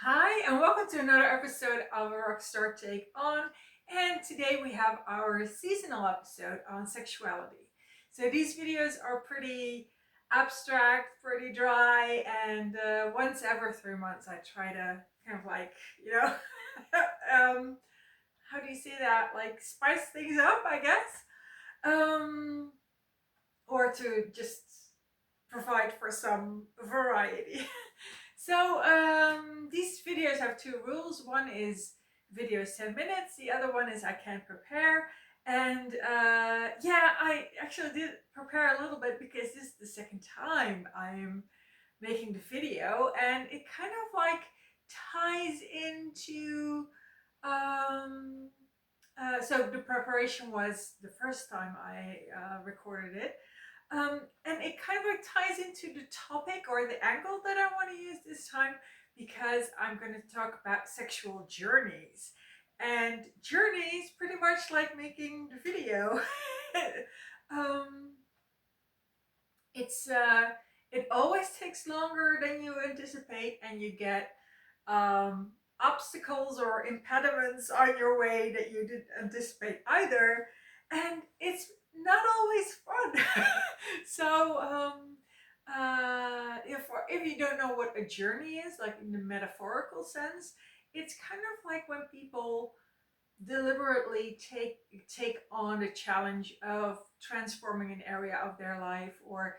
Hi, and welcome to another episode of A Rockstar Take On. And today we have our seasonal episode on sexuality. So these videos are pretty abstract, pretty dry, and once every 3 months I try to kind of um, how do you say that? Like spice things up, I guess. Um, or to just provide for some variety. So these videos have two rules. One is video is 10 minutes. The other one is I can't prepare. And yeah, I actually did prepare a little bit because this is the second time I'm making the video, and it kind of like ties into so the preparation was the first time I recorded it. And it kind of like ties into the topic or the angle that I want to use this time, because I'm going to talk about sexual journeys. And journeys, pretty much like making the video, um, it always takes longer than you anticipate, and you get obstacles or impediments on your way that you didn't anticipate either, and it's not always fun. So if you don't know what a journey is, like in the metaphorical sense, it's kind of like when people deliberately take on the challenge of transforming an area of their life, or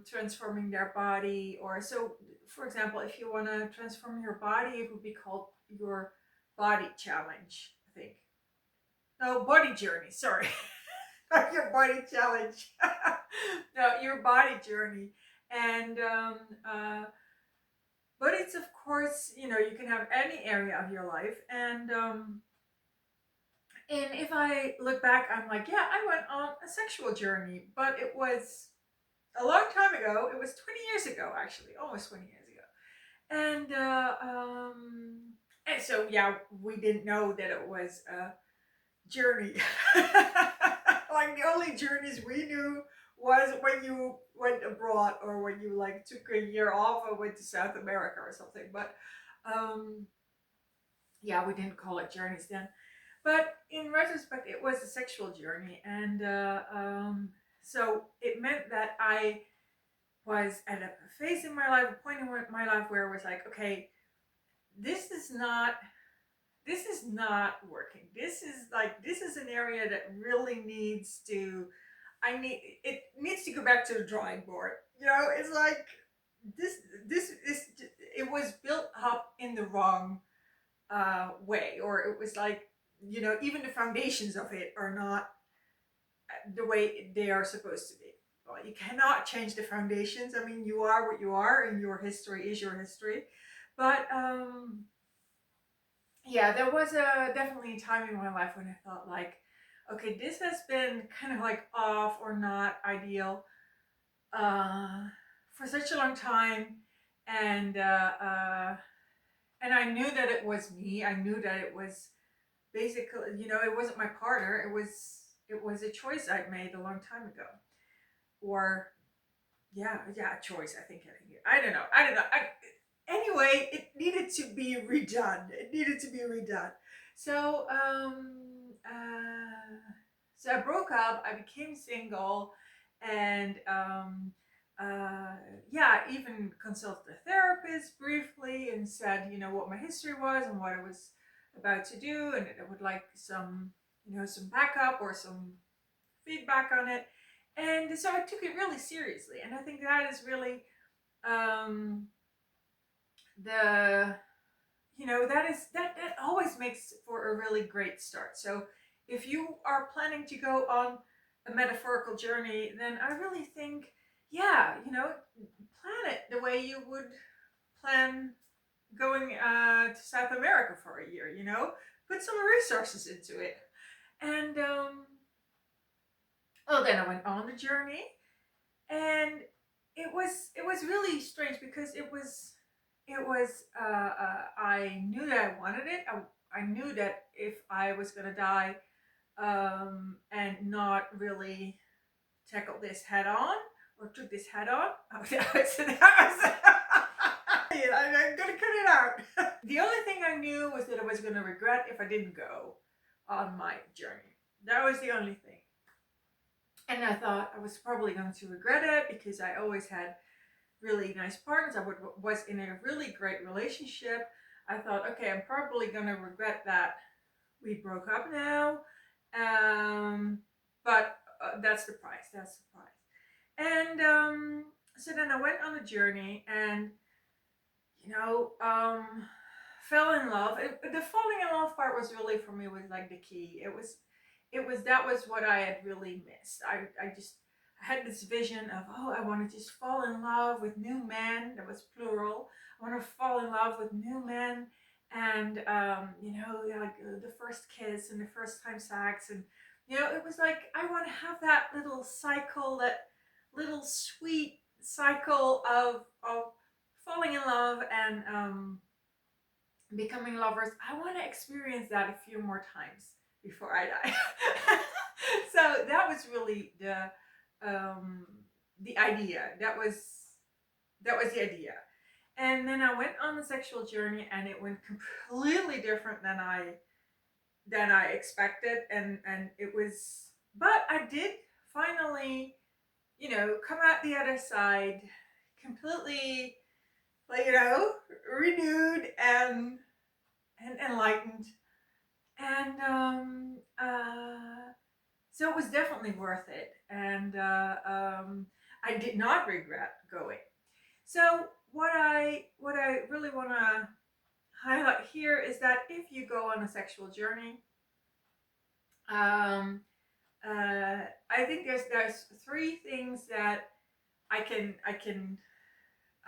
transforming their body. Or so, for example, if you want to transform your body, it would be called your body challenge, I think. No, body journey, sorry. Not your body challenge. No, your body journey. And but it's, of course, you can have any area of your life. And if I look back, I'm like, yeah, I went on a sexual journey, but it was a long time ago. It was 20 years ago, actually, almost 20 years ago. And so, yeah, we didn't know that it was a journey. Like, the only journeys we knew was when you went abroad, or when you like took a year off or went to South America or something. But um, yeah, we didn't call it journeys then. But in retrospect, it was a sexual journey. And so it meant that I was at a phase in my life, a point in my life, where I was like, okay, this is not working. This is an area that really needs to, it needs to go back to the drawing board. It's like this this is it was built up in the wrong way, or it was like, even the foundations of it are not the way they are supposed to be. Well, you cannot change the foundations. I mean, you are what you are, and your history is your history. But yeah, there was definitely a time in my life when I thought, like, okay, this has been kind of like off or not ideal for such a long time. And uh, uh, and I knew that it was me. I knew that it was basically, it wasn't my partner. It was a choice I'd made a long time ago. Or yeah, a choice. I don't know. Anyway, it needed to be redone. So so I broke up. I became single, and yeah, I even consulted a therapist briefly and said, what my history was and what I was about to do, and I would like some backup or some feedback on it. And so I took it really seriously, and I think that is really um, the that always makes for a really great start. So if you are planning to go on a metaphorical journey, then I really think, yeah, plan it the way you would plan going to South America for a year. Put some resources into it. And well, then I went on the journey, and it was really strange, because I knew that I wanted it. I knew that if I was gonna die, and not really tackle this head on, or took this head on, I'm gonna cut it out. I knew was that I was going to regret if I didn't go on my journey. That was the only thing. And I thought I was probably going to regret it because I always had really nice partners. Was in a really great relationship. I thought, okay, I'm probably going to regret that we broke up now. But that's the price. That's the price. And so then I went on a journey and, you know, fell in love. The falling in love part was really for me was like the key. That was what I had really missed. I just had this vision of, oh, I want to just fall in love with new men. That was plural. I want to fall in love with new men, and you know, like the first kiss and the first time sex, and you know, it was like I want to have that little cycle, that little sweet cycle of falling in love and becoming lovers. I want to experience that a few more times before I die. So that was really the idea. That was the idea. And then I went on the sexual journey, and it went completely different than I expected, and it was. But I did finally, you know, come out the other side completely, like, you know, renewed and enlightened, and so it was definitely worth it, and I did not regret going. So what I really want to highlight here is that if you go on a sexual journey, um, I think there's three things that uh,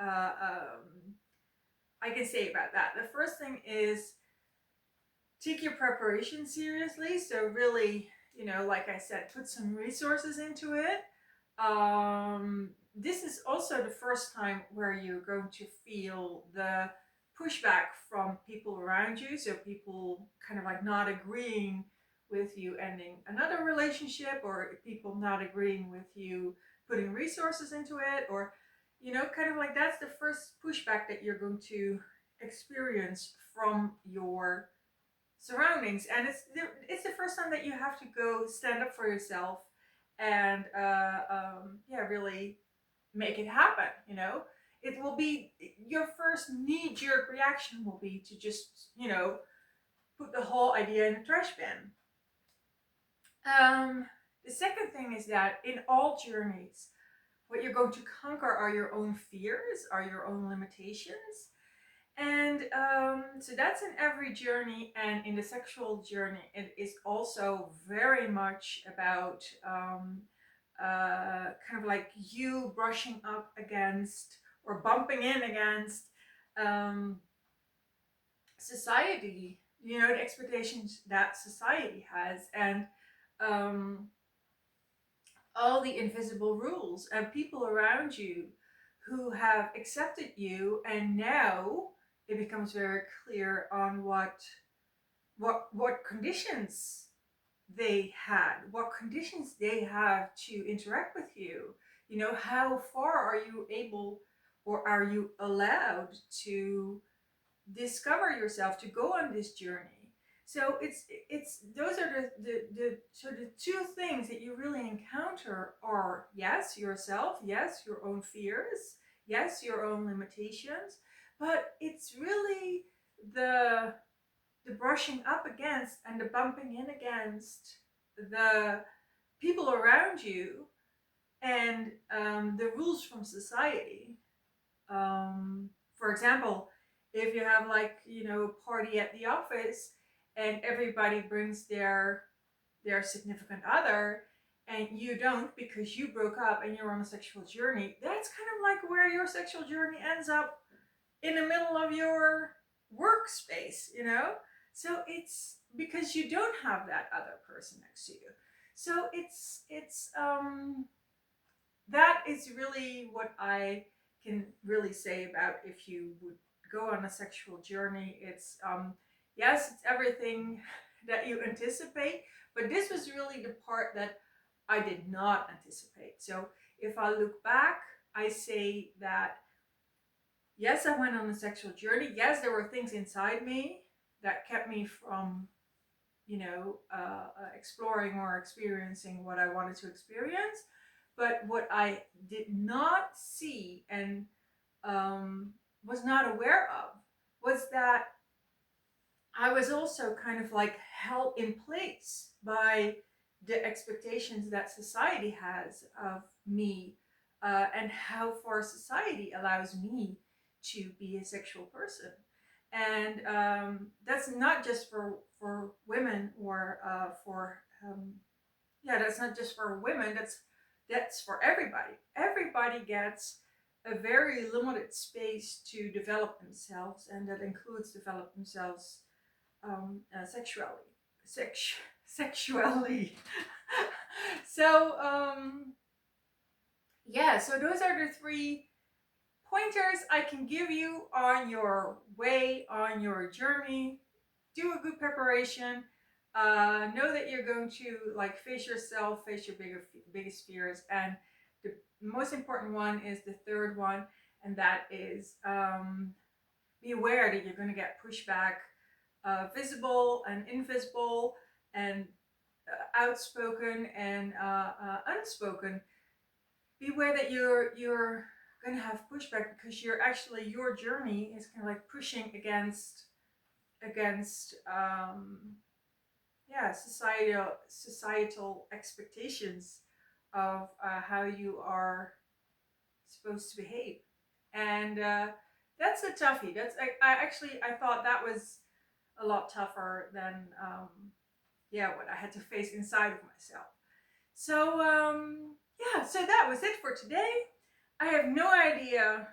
um, I can say about that. The first thing is take your preparation seriously. So really, you know, like I said, put some resources into it. This is also the first time where you're going to feel the pushback from people around you. So people kind of like not agreeing with you ending another relationship, or people not agreeing with you putting resources into it, or, you know, kind of like that's the first pushback that you're going to experience from your surroundings. And it's the first time that you have to go stand up for yourself and yeah, really make it happen. You know, it will be your first knee-jerk reaction will be to just, you know, put the whole idea in the trash bin. The second thing is that in all journeys, what you're going to conquer are your own fears, are your own limitations. And so that's in every journey, and in the sexual journey, it is also very much about kind of like you brushing up against or bumping in against um, society, you know, the expectations that society has, and um, all the invisible rules and people around you who have accepted you, and now it becomes very clear on what conditions they had, what conditions they have to interact with you. You know, how far are you able or are you allowed to discover yourself, to go on this journey. So it's those are the sort of two things that you really encounter are, yes, yourself, yes, your own fears, yes, your own limitations, but it's really the the brushing up against and the bumping in against the people around you, and the rules from society. For example, if you have, like, you know, a party at the office and everybody brings their significant other, and you don't because you broke up and you're on a sexual journey, that's kind of like where your sexual journey ends up, in the middle of your workspace, you know? So it's because you don't have that other person next to you. So it's that is really what I can really say about if you would go on a sexual journey. It's yes, it's everything that you anticipate, but this was really the part that I did not anticipate. So if I look back, I say that yes, I went on a sexual journey. Yes, there were things inside me that kept me from, exploring or experiencing what I wanted to experience. But what I did not see and was not aware of was that I was also kind of like held in place by the expectations that society has of me, and how far society allows me to be a sexual person. And that's not just for women or that's not just for women. That's for everybody. Everybody gets a very limited space to develop themselves, and that includes develop themselves sexually. Sexually. So so those are the three pointers I can give you on your way, on your journey. Do a good preparation. Know that you're going to like face yourself, face your biggest fears, and the most important one is the third one, and that is be aware that you're going to get pushback, visible and invisible, and outspoken and unspoken. Beware that you're going to have pushback because you're actually your journey is kind of like pushing against societal expectations of how you are supposed to behave. And that's a toughie. I thought that was a lot tougher than what I had to face inside of myself. So so that was it for today. I have no idea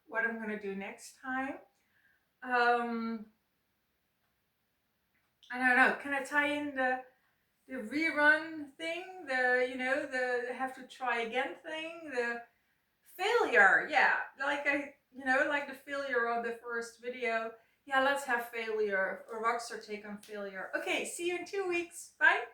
what I'm gonna do next time. I don't know. Can I tie in the rerun thing? The have to try again thing? The failure, yeah. Like the failure of the first video. Yeah, let's have failure, a rockstar take on failure. Okay, see you in 2 weeks. Bye.